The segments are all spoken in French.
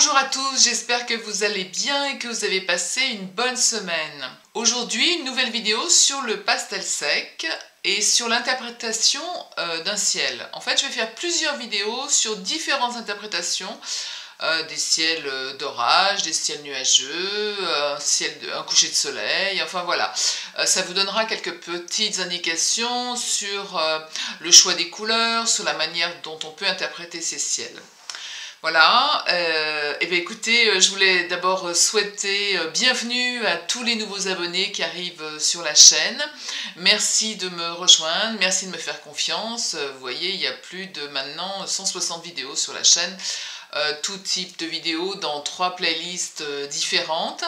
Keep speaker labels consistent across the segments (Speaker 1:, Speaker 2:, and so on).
Speaker 1: Bonjour à tous, j'espère que vous allez bien et que vous avez passé une bonne semaine. Aujourd'hui, une nouvelle vidéo sur le pastel sec et sur l'interprétation d'un ciel. En fait, je vais faire plusieurs vidéos sur différentes interprétations des ciels d'orage, des ciels nuageux, un coucher de soleil, enfin voilà. Ça vous donnera quelques petites indications sur le choix des couleurs, sur la manière dont on peut interpréter ces ciels. Voilà, et bien écoutez, je voulais d'abord souhaiter bienvenue à tous les nouveaux abonnés qui arrivent sur la chaîne. Merci de me rejoindre, merci de me faire confiance. Vous voyez, il y a plus de maintenant 160 vidéos sur la chaîne. Tout type de vidéos dans 3 playlists différentes.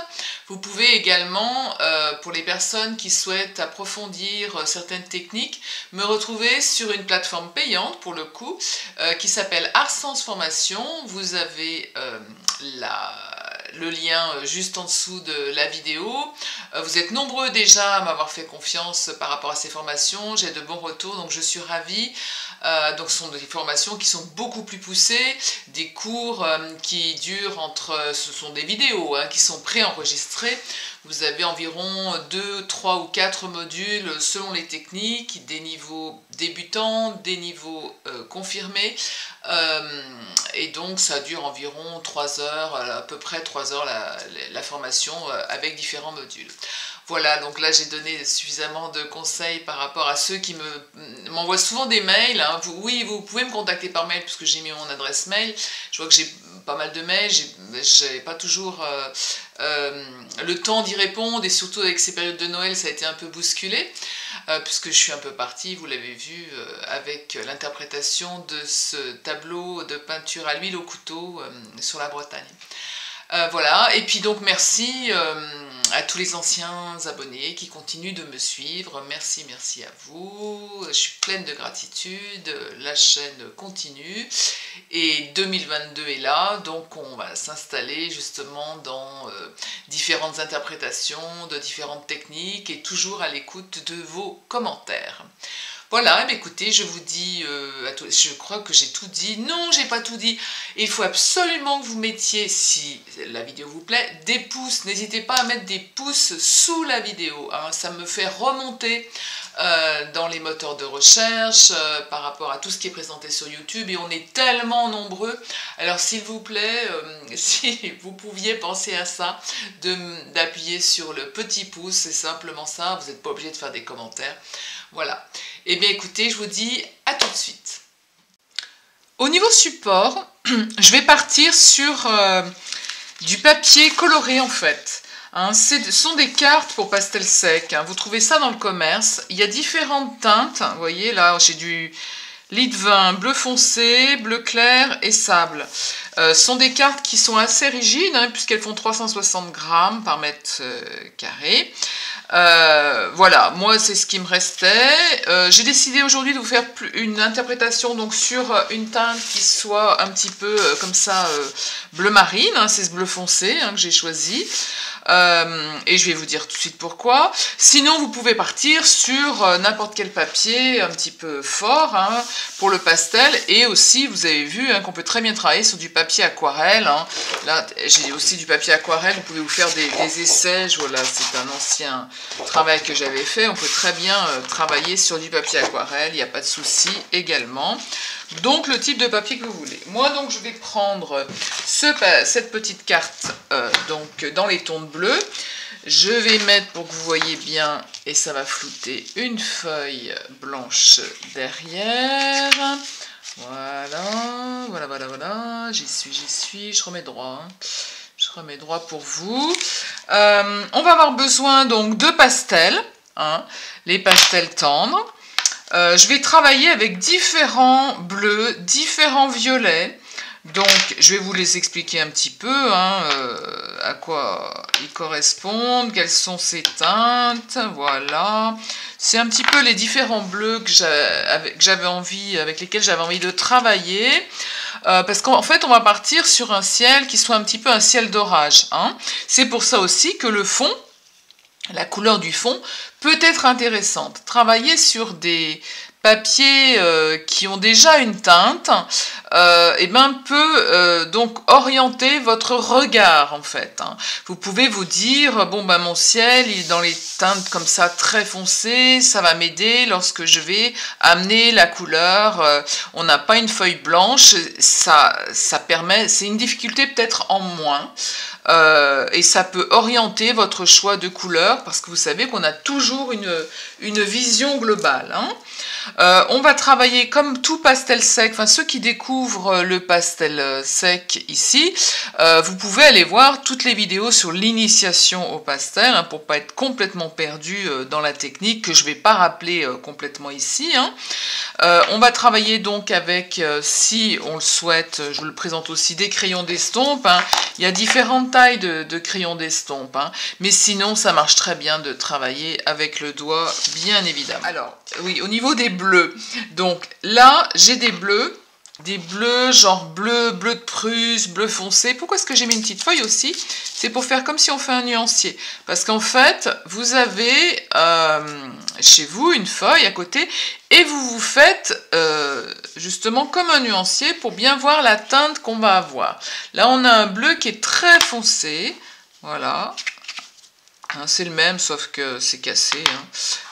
Speaker 1: Vous pouvez également, pour les personnes qui souhaitent approfondir certaines techniques, me retrouver sur une plateforme payante pour le coup, qui s'appelle Arsens Formation. Vous avez le lien juste en dessous de la vidéo. Vous êtes nombreux déjà à m'avoir fait confiance par rapport à ces formations. J'ai de bons retours, donc je suis ravie. Donc ce sont des formations qui sont beaucoup plus poussées, des cours qui durent ce sont des vidéos qui sont préenregistrées. Vous avez environ 2, 3 ou 4 modules selon les techniques, des niveaux débutants, des niveaux confirmés. Et donc ça dure environ 3 heures, à peu près 3 heures la formation avec différents modules. Voilà, donc là j'ai donné suffisamment de conseils par rapport à ceux qui m'envoient souvent des mails. Oui, vous pouvez me contacter par mail puisque j'ai mis mon adresse mail. Je vois que j'ai pas mal de mails, j'ai pas toujours le temps d'y répondre et surtout avec ces périodes de Noël ça a été un peu bousculé puisque je suis un peu partie, vous l'avez vu, avec l'interprétation de ce tableau de peinture à l'huile au couteau sur la Bretagne. Voilà, et puis donc merci à tous les anciens abonnés qui continuent de me suivre, merci à vous, je suis pleine de gratitude, la chaîne continue et 2022 est là, donc on va s'installer justement dans différentes interprétations de différentes techniques et toujours à l'écoute de vos commentaires. Voilà, écoutez, je vous dis, je crois que j'ai tout dit. Non, j'ai pas tout dit. Il faut absolument que vous mettiez, si la vidéo vous plaît, des pouces. N'hésitez pas à mettre des pouces sous la vidéo. Ça me fait remonter dans les moteurs de recherche par rapport à tout ce qui est présenté sur YouTube. Et on est tellement nombreux. Alors s'il vous plaît, si vous pouviez penser à ça, d'appuyer sur le petit pouce, c'est simplement ça. Vous n'êtes pas obligé de faire des commentaires. Voilà. Eh bien écoutez, je vous dis à tout de suite. Au niveau support, je vais partir sur du papier coloré en fait. Ce sont des cartes pour pastel sec. Vous trouvez ça dans le commerce. Il y a différentes teintes. Vous voyez là, j'ai du lit de vin bleu foncé, bleu clair et sable. Ce sont des cartes qui sont assez rigides puisqu'elles font 360 grammes par mètre carré. Voilà, moi c'est ce qui me restait. J'ai décidé aujourd'hui de vous faire une interprétation donc sur une teinte qui soit un petit peu comme ça bleu marine, c'est ce bleu foncé que j'ai choisi. Et je vais vous dire tout de suite pourquoi. Sinon vous pouvez partir sur n'importe quel papier un petit peu fort pour le pastel, et aussi vous avez vu qu'on peut très bien travailler sur du papier aquarelle. Là j'ai aussi du papier aquarelle, vous pouvez vous faire des essais. Voilà, c'est un ancien travail que j'avais fait. On peut très bien travailler sur du papier aquarelle, il n'y a pas de souci également. Donc le type de papier que vous voulez. Moi donc je vais prendre cette petite carte donc dans les tons de bleu. Je vais mettre, pour que vous voyez bien, et ça va flouter, une feuille blanche derrière. Voilà, j'y suis, je remets droit. Je remets droit pour vous. On va avoir besoin donc de pastels, les pastels tendres. Je vais travailler avec différents bleus, différents violets. Donc, je vais vous les expliquer un petit peu, à quoi ils correspondent, quelles sont ces teintes, voilà. C'est un petit peu les différents bleus avec lesquels j'avais envie de travailler. Parce qu'en fait, on va partir sur un ciel qui soit un petit peu un ciel d'orage. C'est pour ça aussi que le fond, la couleur du fond, peut être intéressante. Travailler sur des papier qui ont déjà une teinte, et ben peut donc orienter votre regard en fait. Hein. Vous pouvez vous dire bon ben mon ciel il est dans les teintes comme ça très foncées, ça va m'aider lorsque je vais amener la couleur. On n'a pas une feuille blanche, ça permet, c'est une difficulté peut-être en moins. Et ça peut orienter votre choix de couleur parce que vous savez qu'on a toujours une vision globale. Hein. On va travailler comme tout pastel sec, enfin ceux qui découvrent le pastel sec ici, vous pouvez aller voir toutes les vidéos sur l'initiation au pastel hein, pour pas être complètement perdu dans la technique que je vais pas rappeler complètement ici. Hein. On va travailler donc avec, si on le souhaite, je vous le présente aussi, des crayons d'estompe. Hein. Il y a différentes tailles de crayons d'estompe, hein. Mais sinon ça marche très bien de travailler avec le doigt, bien évidemment. Alors, oui, au niveau des bleus, donc là j'ai des bleus genre bleu de Prusse, bleu foncé. Pourquoi est-ce que j'ai mis une petite feuille aussi? C'est pour faire comme si on fait un nuancier. Parce qu'en fait, vous avez chez vous une feuille à côté et vous vous faites justement comme un nuancier pour bien voir la teinte qu'on va avoir. Là, on a un bleu qui est très foncé. Voilà. Hein, c'est le même, sauf que c'est cassé. Hein.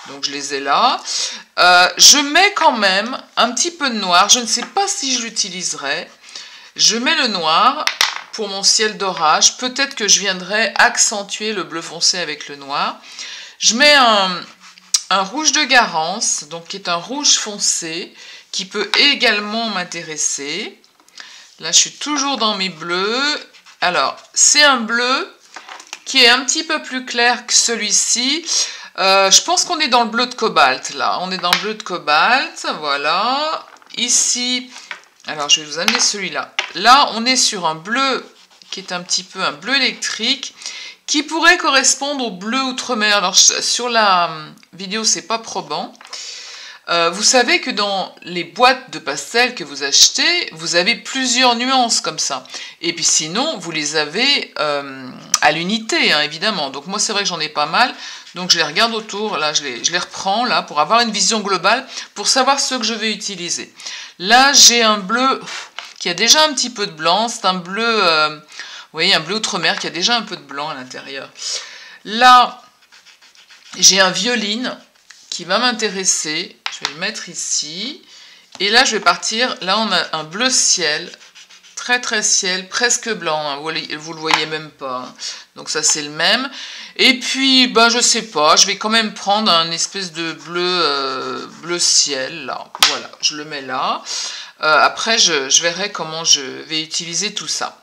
Speaker 1: Donc, je les ai là. Je mets quand même un petit peu de noir. Je ne sais pas si je l'utiliserai. Je mets le noir pour mon ciel d'orage. Peut-être que je viendrai accentuer le bleu foncé avec le noir. Je mets un rouge de Garance, donc qui est un rouge foncé, qui peut également m'intéresser. Là, je suis toujours dans mes bleus. Alors, c'est un bleu qui est un petit peu plus clair que celui-ci. Je pense qu'on est dans le bleu de cobalt, là. On est dans le bleu de cobalt, voilà. Ici, alors je vais vous amener celui-là. Là, on est sur un bleu qui est un petit peu un bleu électrique, qui pourrait correspondre au bleu outre-mer. Alors, sur la vidéo, c'est pas probant. Vous savez que dans les boîtes de pastel que vous achetez, vous avez plusieurs nuances comme ça. Et puis sinon, vous les avez à l'unité, hein, évidemment. Donc moi, c'est vrai que j'en ai pas mal. Donc je les regarde autour, là, je les reprends là pour avoir une vision globale, pour savoir ce que je vais utiliser. Là, j'ai un bleu qui a déjà un petit peu de blanc. C'est un bleu, vous voyez, un bleu outre-mer qui a déjà un peu de blanc à l'intérieur. Là, j'ai un violine qui va m'intéresser. Je vais le mettre ici. Et là, je vais partir. Là, on a un bleu ciel. Très, très ciel. Presque blanc. Hein, vous le voyez même pas. Hein. Donc, ça, c'est le même. Et puis, ben, je sais pas. Je vais quand même prendre un espèce de bleu, bleu ciel. Là. Voilà. Je le mets là. Après, je verrai comment je vais utiliser tout ça.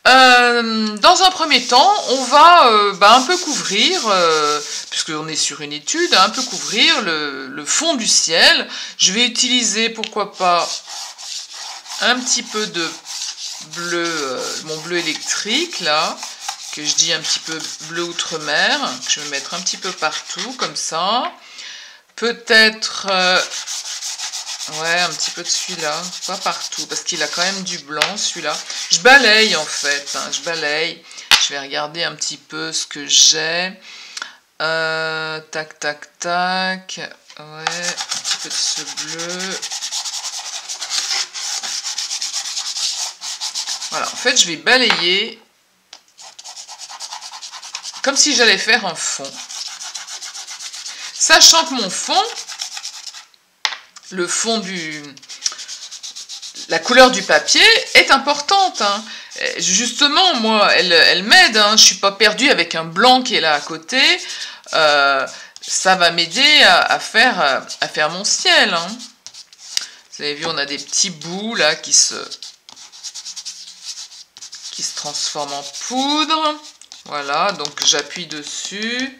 Speaker 1: Dans un premier temps, on va un peu couvrir, puisqu'on est sur une étude, un peu couvrir le fond du ciel. Je vais utiliser, pourquoi pas, un petit peu de bleu, mon bleu électrique, là, que je dis un petit peu bleu outre-mer, que je vais mettre un petit peu partout, comme ça. Peut-être... ouais, un petit peu de celui-là, pas partout, parce qu'il a quand même du blanc, celui-là. Je balaye, en fait, hein, je balaye. Je vais regarder un petit peu ce que j'ai. Tac, tac, tac. Ouais, un petit peu de ce bleu. Voilà, en fait, je vais balayer comme si j'allais faire un fond. Sachant que mon fond... le fond la couleur du papier est importante. Hein. Justement, moi, elle m'aide. Hein. Je ne suis pas perdue avec un blanc qui est là à côté. Ça va m'aider à faire mon ciel. Hein. Vous avez vu, on a des petits bouts là qui se transforment en poudre. Voilà, donc j'appuie dessus.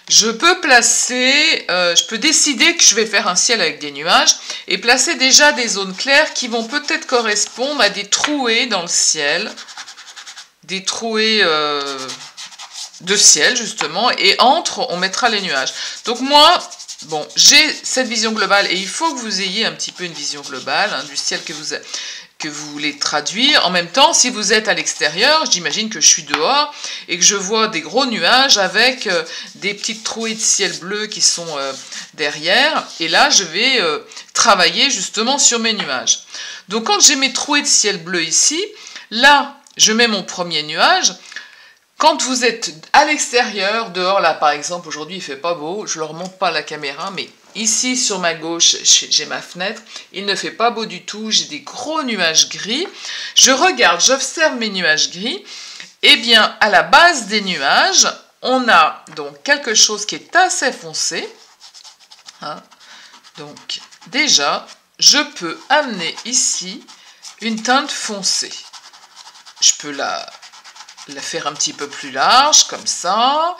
Speaker 1: Je peux placer, je peux décider que je vais faire un ciel avec des nuages et placer déjà des zones claires qui vont peut-être correspondre à des trouées dans le ciel, des trouées de ciel justement, et entre on mettra les nuages. Donc moi, bon, j'ai cette vision globale et il faut que vous ayez un petit peu une vision globale hein, du ciel que que vous voulez traduire. En même temps, si vous êtes à l'extérieur, j'imagine que je suis dehors et que je vois des gros nuages avec des petites trouées de ciel bleu qui sont derrière. Et là, je vais travailler justement sur mes nuages. Donc quand j'ai mes trouées de ciel bleu ici, là, je mets mon premier nuage. Quand vous êtes à l'extérieur, dehors, là par exemple, aujourd'hui il fait pas beau, je ne leur montre pas la caméra, mais ici sur ma gauche, j'ai ma fenêtre, il ne fait pas beau du tout, j'ai des gros nuages gris. Je regarde, j'observe mes nuages gris, et bien à la base des nuages, on a donc quelque chose qui est assez foncé. Hein. Donc déjà, je peux amener ici une teinte foncée. Je peux la faire un petit peu plus large, comme ça.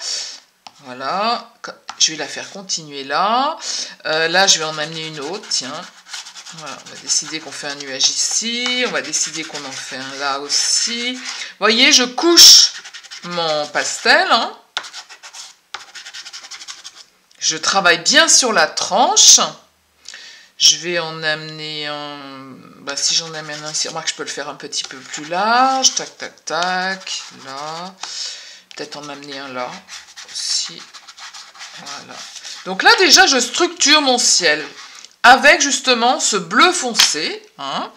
Speaker 1: Voilà. Je vais la faire continuer là. Là, je vais en amener une autre, tiens. Voilà, on va décider qu'on fait un nuage ici. On va décider qu'on en fait un là aussi. Vous voyez, je couche mon pastel. Hein. Je travaille bien sur la tranche. Je vais en amener un... Bah, si j'en amène un, si remarque, je peux le faire un petit peu plus large. Tac, tac, tac. Là. Peut-être en amener un là aussi. Voilà. Donc là, déjà, je structure mon ciel avec justement ce bleu foncé. Hein.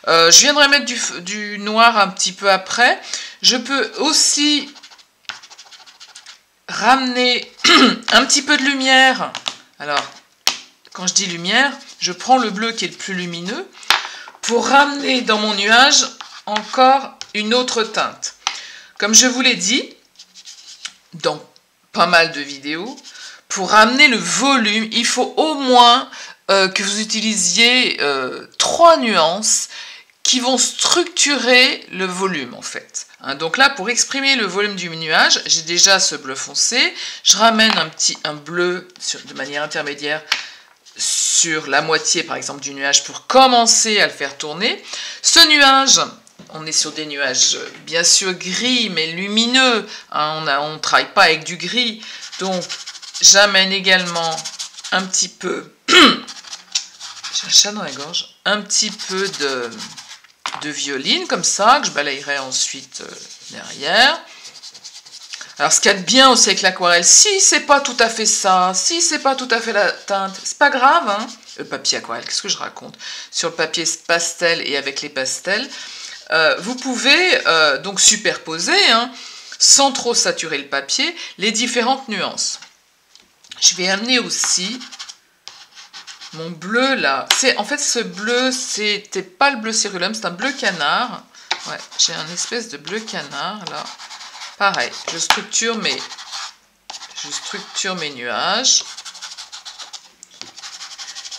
Speaker 1: Je viendrai mettre du noir un petit peu après. Je peux aussi ramener un petit peu de lumière. Alors, quand je dis lumière, je prends le bleu qui est le plus lumineux pour ramener dans mon nuage encore une autre teinte. Comme je vous l'ai dit dans pas mal de vidéos, pour ramener le volume, il faut au moins que vous utilisiez 3 nuances qui vont structurer le volume en fait. Hein, donc là, pour exprimer le volume du nuage, j'ai déjà ce bleu foncé. Je ramène un bleu de manière intermédiaire sur la moitié par exemple du nuage pour commencer à le faire tourner. Ce nuage, on est sur des nuages bien sûr gris mais lumineux, hein, on ne travaille pas avec du gris, donc j'amène également un petit peu, j'ai un chat dans la gorge, un petit peu de violine comme ça, que je balayerai ensuite derrière. Alors, ce qu'il y a de bien aussi avec l'aquarelle, si c'est pas tout à fait ça, si c'est pas tout à fait la teinte, c'est pas grave, hein. Le papier aquarelle, qu'est-ce que je raconte? Sur le papier pastel et avec les pastels, vous pouvez donc superposer, hein, sans trop saturer le papier, les différentes nuances. Je vais amener aussi mon bleu là. En fait, ce bleu, c'était pas le bleu cérulum, c'est un bleu canard. Ouais, j'ai un espèce de bleu canard là. Pareil, je structure mes nuages.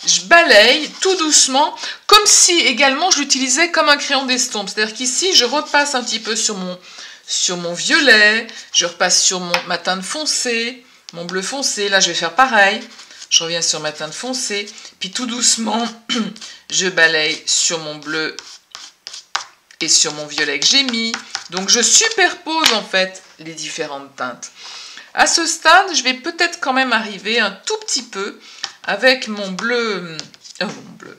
Speaker 1: Je balaye tout doucement, comme si également je l'utilisais comme un crayon d'estompe. C'est-à-dire qu'ici, je repasse un petit peu sur mon violet, je repasse sur ma teinte foncée, mon bleu foncé. Là, je vais faire pareil. Je reviens sur ma teinte foncée, puis tout doucement, je balaye sur mon bleu et sur mon violet que j'ai mis. Donc, je superpose en fait les différentes teintes. À ce stade, je vais peut-être quand même arriver un tout petit peu avec mon bleu,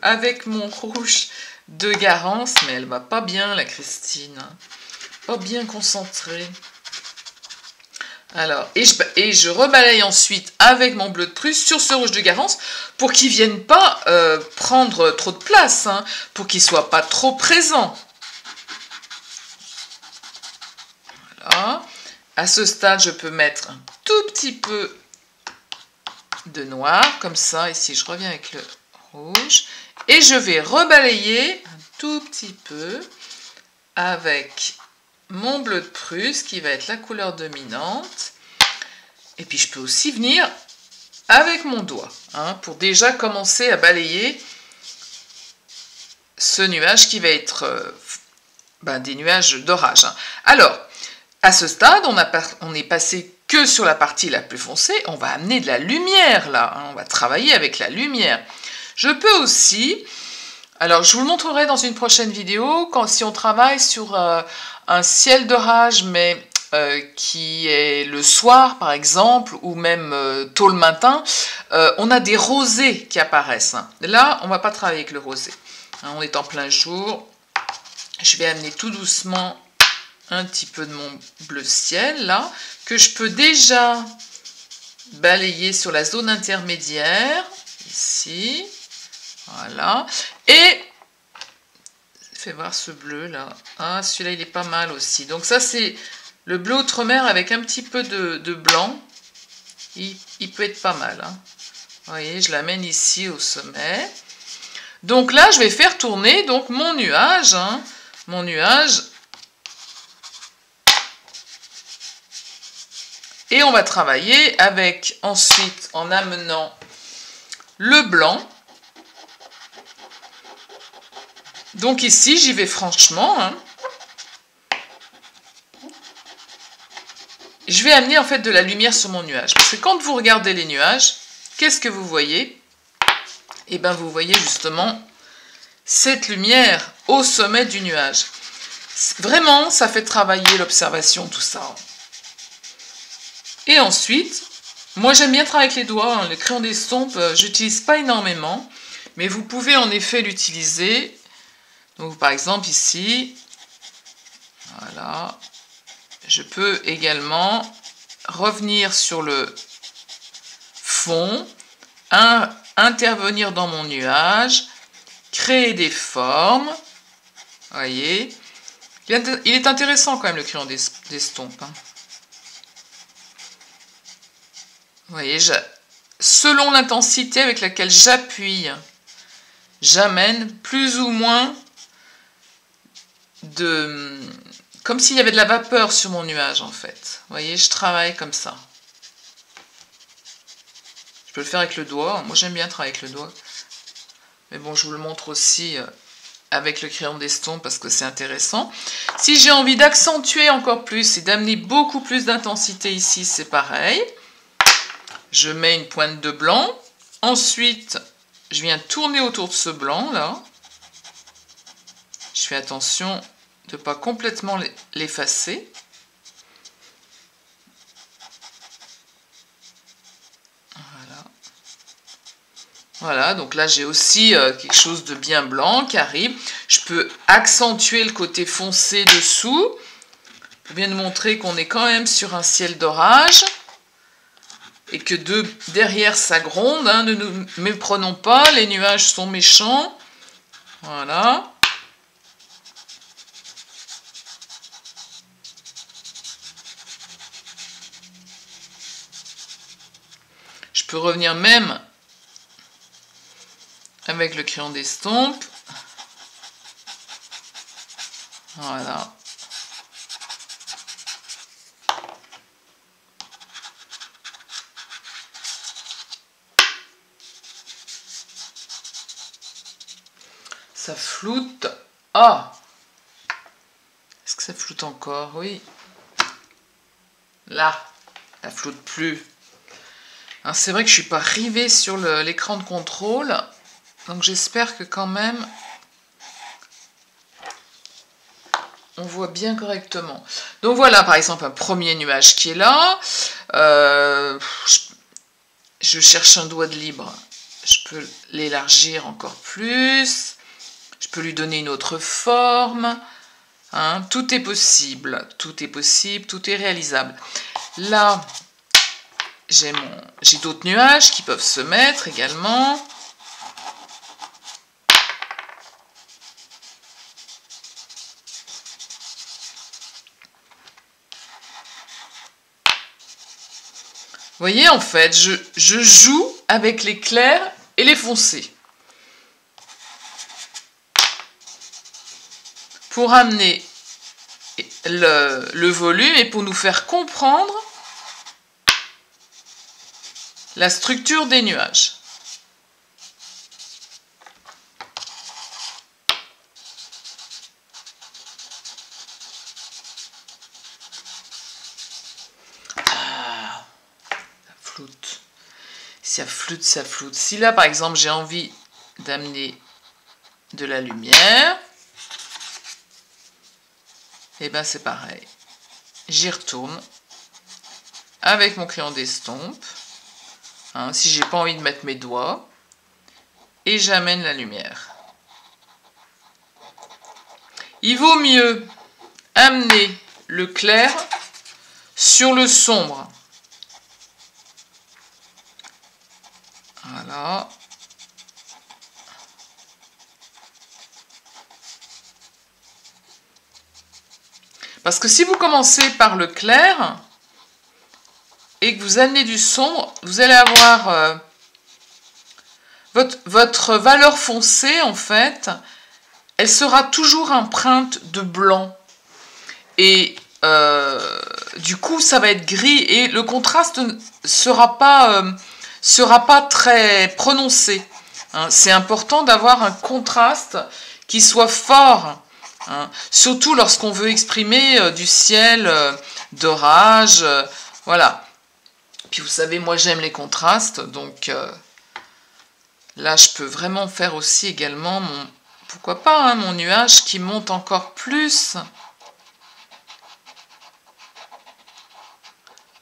Speaker 1: avec mon rouge de Garance, mais elle va pas bien, la Christine. Pas bien concentrée. Alors, et je rebalaye ensuite avec mon bleu de Prusse sur ce rouge de Garance pour qu'il ne vienne pas prendre trop de place, hein, pour qu'il ne soit pas trop présent. Voilà. À ce stade, je peux mettre un tout petit peu de noir, comme ça. Ici, je reviens avec le rouge. Et je vais rebalayer un tout petit peu avec mon bleu de Prusse, qui va être la couleur dominante. Et puis, je peux aussi venir avec mon doigt, hein, pour déjà commencer à balayer ce nuage qui va être des nuages d'orage. Hein. Alors, à ce stade, on est passé que sur la partie la plus foncée. On va amener de la lumière là. Hein, on va travailler avec la lumière. Je peux aussi... Alors, je vous le montrerai dans une prochaine vidéo, si on travaille sur un ciel d'orage, mais qui est le soir, par exemple, ou même tôt le matin, on a des rosés qui apparaissent. Hein. Là, on ne va pas travailler avec le rosé. Hein, on est en plein jour. je vais amener tout doucement un petit peu de mon bleu ciel, là, que je peux déjà balayer sur la zone intermédiaire, ici, voilà, et fais voir ce bleu là, ah celui-là il est pas mal aussi, donc ça c'est le bleu outre-mer avec un petit peu de blanc, il peut être pas mal, hein. Vous voyez, je l'amène ici au sommet, donc là je vais faire tourner donc mon nuage, hein, mon nuage. Et on va travailler avec, ensuite, en amenant le blanc. Donc ici, j'y vais franchement, hein. Je vais amener en fait de la lumière sur mon nuage. Parce que quand vous regardez les nuages, qu'est-ce que vous voyez? Eh bien, vous voyez justement cette lumière au sommet du nuage. Vraiment, ça fait travailler l'observation, tout ça. Et ensuite, moi j'aime bien travailler avec les doigts, hein. Le crayon d'estompe, j'utilise pas énormément, mais vous pouvez en effet l'utiliser. Donc par exemple ici, voilà, je peux également revenir sur le fond, intervenir dans mon nuage, créer des formes, voyez. Il est intéressant quand même le crayon d'estompe, hein. Vous voyez, selon l'intensité avec laquelle j'appuie, j'amène plus ou moins de... comme s'il y avait de la vapeur sur mon nuage en fait. Vous voyez, je travaille comme ça. Je peux le faire avec le doigt. Moi j'aime bien travailler avec le doigt. Mais bon, je vous le montre aussi avec le crayon d'estompe parce que c'est intéressant. Si j'ai envie d'accentuer encore plus et d'amener beaucoup plus d'intensité ici, c'est pareil. Je mets une pointe de blanc. Ensuite, je viens tourner autour de ce blanc là. Je fais attention de ne pas complètement l'effacer. Voilà. Voilà, donc là j'ai aussi quelque chose de bien blanc qui arrive. Je peux accentuer le côté foncé dessous pour bien nous montrer qu'on est quand même sur un ciel d'orage. Et que derrière ça gronde, hein, ne nous méprenons pas, les nuages sont méchants. Voilà. Je peux revenir même avec le crayon d'estompe. Voilà. Ça floute. Ah! Est-ce que ça floute encore? Oui. Là, ça floute plus. C'est vrai que je ne suis pas rivée sur l'écran de contrôle. Donc j'espère que quand même, on voit bien correctement. Donc voilà, par exemple, un premier nuage qui est là. Je cherche un doigt de libre. Je peux l'élargir encore plus. Je peux lui donner une autre forme. Hein, tout est possible. Tout est possible, tout est réalisable. Là, j'ai d'autres nuages qui peuvent se mettre également. Vous voyez, en fait, je joue avec les clairs et les foncés. Pour amener le volume et pour nous faire comprendre la structure des nuages. Ah, ça floute. Ça floute, ça floute. Si là, par exemple, j'ai envie d'amener de la lumière, et bien c'est pareil. J'y retourne avec mon crayon d'estompe. Hein, si j'ai pas envie de mettre mes doigts, et j'amène la lumière. Il vaut mieux amener le clair sur le sombre. Voilà. Parce que si vous commencez par le clair et que vous amenez du sombre, vous allez avoir votre valeur foncée, en fait, elle sera toujours empreinte de blanc. Et du coup, ça va être gris et le contraste ne sera pas très prononcé. Hein. C'est important d'avoir un contraste qui soit fort. Hein. Surtout lorsqu'on veut exprimer du ciel, d'orage, voilà. Puis vous savez, moi j'aime les contrastes, donc là je peux vraiment faire aussi également mon, pourquoi pas, hein, mon nuage qui monte encore plus.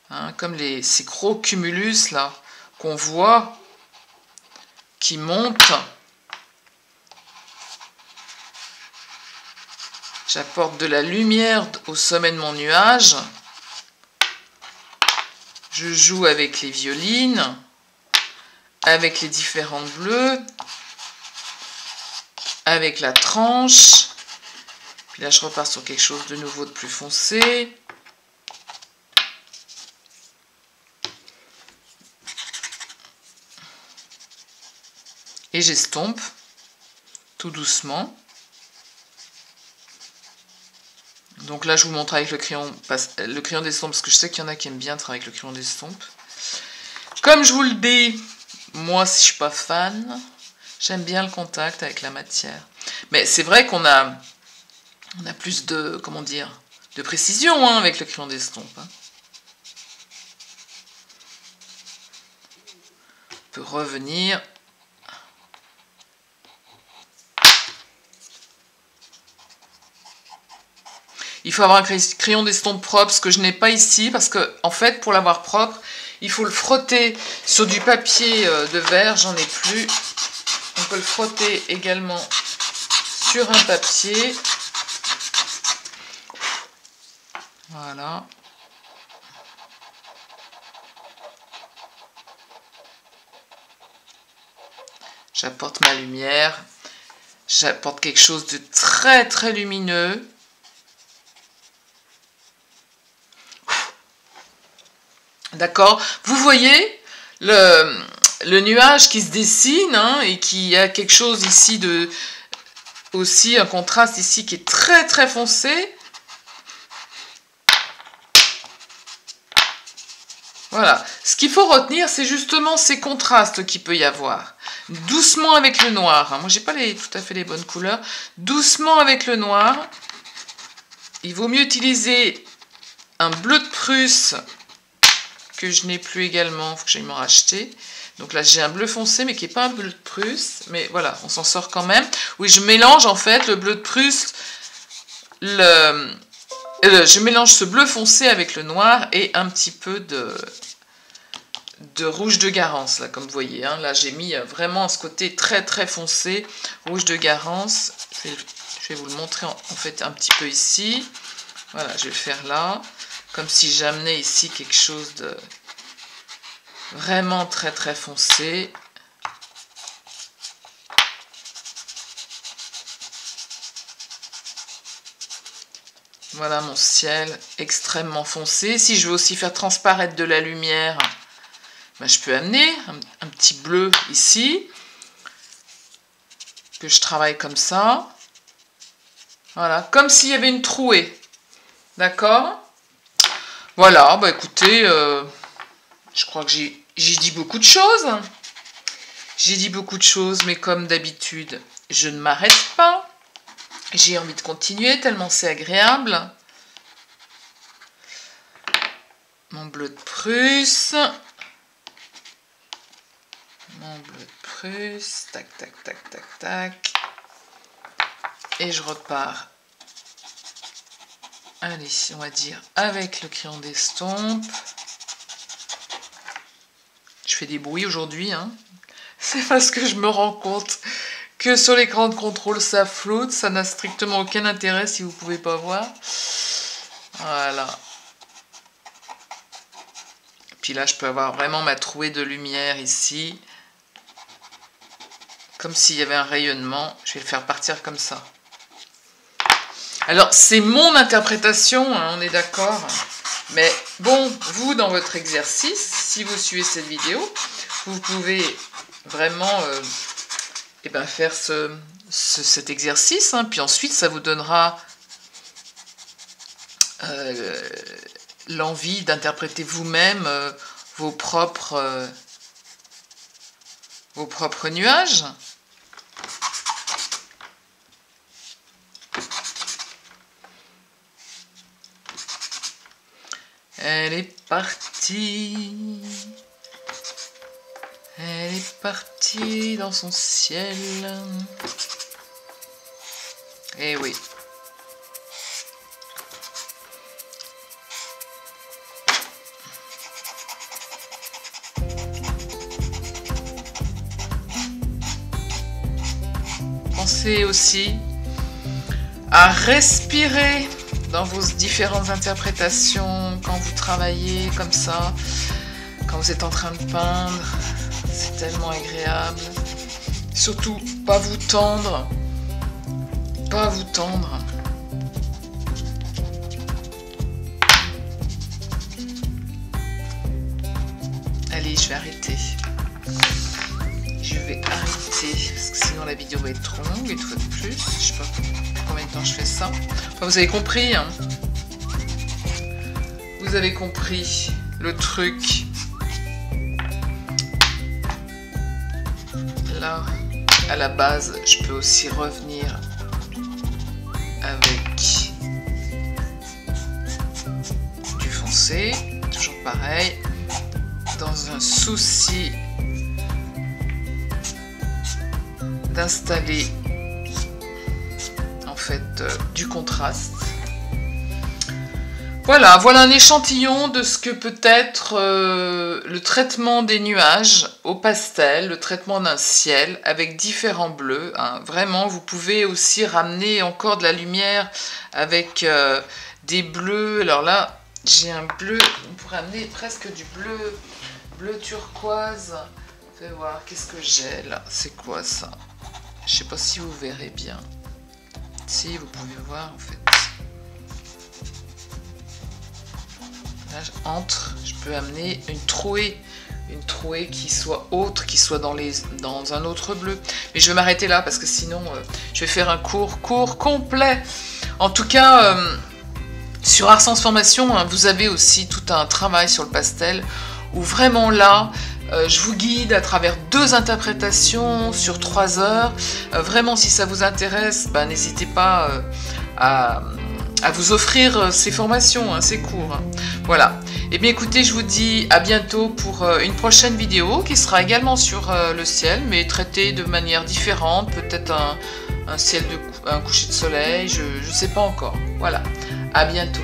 Speaker 1: Hein, comme ces gros cumulus là qu'on voit qui montent. J'apporte de la lumière au sommet de mon nuage. Je joue avec les violines, avec les différents bleus, avec la tranche. Puis là, je repars sur quelque chose de nouveau, de plus foncé. Et j'estompe tout doucement. Donc là, je vous montre avec le crayon d'estompe, parce que je sais qu'il y en a qui aiment bien travailler avec le crayon d'estompe. Comme je vous le dis, moi, si je suis pas fan, j'aime bien le contact avec la matière. Mais c'est vrai qu'on a plus de, comment dire, de précision hein, avec le crayon d'estompe. Hein. On peut revenir. Il faut avoir un crayon d'estompe propre, ce que je n'ai pas ici, parce que, en fait, pour l'avoir propre, il faut le frotter sur du papier de verre, j'en ai plus. On peut le frotter également sur un papier. Voilà. J'apporte ma lumière. J'apporte quelque chose de très très lumineux. D'accord? Vous voyez le nuage qui se dessine hein, et qui a quelque chose ici de... aussi un contraste ici qui est très très foncé. Voilà. Ce qu'il faut retenir, c'est justement ces contrastes qu'il peut y avoir. Doucement avec le noir. Hein. Moi, j'ai pas tout à fait les bonnes couleurs. Doucement avec le noir. Il vaut mieux utiliser un bleu de Prusse que je n'ai plus également. Il faut que j'aille m'en racheter. Donc là, j'ai un bleu foncé, mais qui n'est pas un bleu de Prusse. Mais voilà, on s'en sort quand même. Oui, je mélange en fait le bleu de Prusse, je mélange ce bleu foncé avec le noir et un petit peu de rouge de Garance, là, comme vous voyez. Hein. Là, j'ai mis vraiment ce côté très très foncé, rouge de Garance. Je vais vous le montrer en fait un petit peu ici. Voilà, je vais le faire là. Comme si j'amenais ici quelque chose de vraiment très très foncé. Voilà mon ciel extrêmement foncé. Si je veux aussi faire transparaître de la lumière, ben je peux amener un petit bleu ici, que je travaille comme ça. Voilà, comme s'il y avait une trouée. D'accord? Voilà, bah écoutez, je crois que j'ai dit beaucoup de choses. J'ai dit beaucoup de choses, mais comme d'habitude, je ne m'arrête pas. J'ai envie de continuer, tellement c'est agréable. Mon bleu de Prusse. Mon bleu de Prusse. Tac, tac, tac, tac, tac. Et je repars. Allez, on va dire avec le crayon d'estompe. Je fais des bruits aujourd'hui, hein. C'est parce que je me rends compte que sur l'écran de contrôle ça floute, ça n'a strictement aucun intérêt si vous ne pouvez pas voir. Voilà. Puis là je peux avoir vraiment ma trouée de lumière ici. Comme s'il y avait un rayonnement. Je vais le faire partir comme ça. Alors c'est mon interprétation, hein, on est d'accord. Mais bon, vous dans votre exercice, si vous suivez cette vidéo, vous pouvez vraiment faire cet exercice, hein, puis ensuite ça vous donnera l'envie d'interpréter vous-même vos propres nuages. Elle est partie. Elle est partie dans son ciel. Eh oui. Pensez aussi à respirer dans vos différentes interprétations quand vous travaillez comme ça, quand vous êtes en train de peindre. C'est tellement agréable. Surtout, pas vous tendre. Pas vous tendre. Allez, je vais arrêter. Je vais arrêter, parce que sinon la vidéo va être trop longue, une fois de plus. Je sais pas combien de temps je fais ça. Enfin, vous avez compris, hein. Vous avez compris le truc. Là, à la base, je peux aussi revenir avec du foncé, toujours pareil, dans un souci d'installer en fait du contraste. Voilà un échantillon de ce que peut être le traitement des nuages au pastel, le traitement d'un ciel avec différents bleus. Hein. Vraiment, vous pouvez aussi ramener encore de la lumière avec des bleus. Alors là, j'ai un bleu, on pourrait amener presque du bleu turquoise. Fais voir, qu'est-ce que j'ai là? C'est quoi ça? Je sais pas si vous verrez bien. Si, vous pouvez voir en fait. Là, je peux amener une trouée qui soit autre, qui soit dans un autre bleu. Mais je vais m'arrêter là parce que sinon, je vais faire un cours complet. En tout cas, sur Art Transformation, hein, vous avez aussi tout un travail sur le pastel où vraiment là, je vous guide à travers 2 interprétations sur 3 heures. Vraiment, si ça vous intéresse, n'hésitez pas à vous offrir ces formations, hein, ces cours. Hein. Voilà. Et bien écoutez, je vous dis à bientôt pour une prochaine vidéo qui sera également sur le ciel, mais traitée de manière différente, peut-être un coucher de soleil, je ne sais pas encore. Voilà. À bientôt.